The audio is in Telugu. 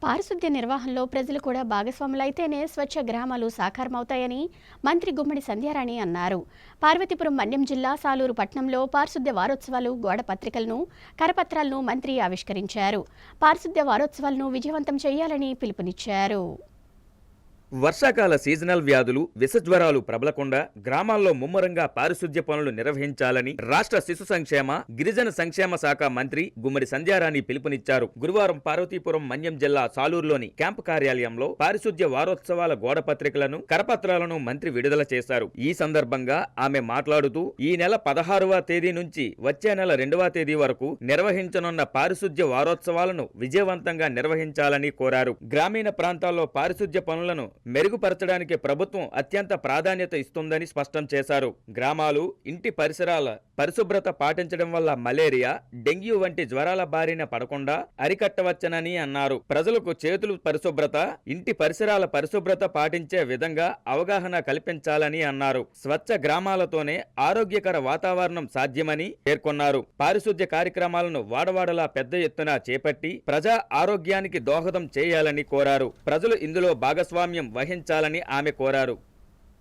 పారిశుద్ధ్య నిర్వహణలో ప్రజలు కూడా భాగస్వాములైతేనే స్వచ్ఛ గ్రామాలు సాకారమవుతాయని మంత్రి గుమ్మడి సంధ్యారాణి అన్నారు. పార్వతీపురం మన్యం జిల్లా సాలూరు పట్టణంలో పారిశుద్ధ్య వారోత్సవాలు గోడ పత్రికలను, కరపత్రాలను మంత్రి ఆవిష్కరించారు. పారిశుద్ధ్య వారోత్సవాలను విజయవంతం చేయాలని పిలుపునిచ్చారు. వర్షాకాల సీజనల్ వ్యాధులు, విషజ్వరాలు ప్రబలకుండా గ్రామాల్లో ముమ్మరంగా పారిశుద్ధ్య పనులు నిర్వహించాలని రాష్ట్ర శిశు సంక్షేమ, గిరిజన సంక్షేమ శాఖ మంత్రి గుమ్మడి సంధ్యారాణి పిలుపునిచ్చారు. గురువారం పార్వతీపురం మన్యం జిల్లా సాలూరులోని క్యాంపు కార్యాలయంలో పారిశుద్ధ్య వారోత్సవాల గోడ పత్రికలను, కరపత్రాలను మంత్రి విడుదల చేశారు. ఈ సందర్భంగా ఆమె మాట్లాడుతూ ఈ నెల 16వ తేదీ నుంచి వచ్చే నెల 2వ తేదీ వరకు నిర్వహించనున్న పారిశుద్ధ్య వారోత్సవాలను విజయవంతంగా నిర్వహించాలని కోరారు. గ్రామీణ ప్రాంతాల్లో పారిశుద్ధ్య పనులను మెరుగుపరచడానికి ప్రభుత్వం అత్యంత ప్రాధాన్యత ఇస్తుందని స్పష్టం చేశారు. గ్రామాలు, ఇంటి పరిసరాల పరిశుభ్రత పాటించడం వల్ల మలేరియా, డెంగ్యూ వంటి జ్వరాల బారిన పడకుండా అరికట్టవచ్చనని అన్నారు. ప్రజలకు చేతులు పరిశుభ్రత, ఇంటి పరిసరాల పరిశుభ్రత పాటించే విధంగా అవగాహన కల్పించాలని అన్నారు. స్వచ్ఛ గ్రామాలతోనే ఆరోగ్యకర వాతావరణం సాధ్యమని పేర్కొన్నారు. పారిశుద్ధ్య కార్యక్రమాలను వాడవాడలా పెద్ద ఎత్తున చేపట్టి ప్రజా ఆరోగ్యానికి దోహదం చేయాలని కోరారు. ప్రజలు ఇందులో భాగస్వామ్యం వహించాలని ఆమె కోరారు.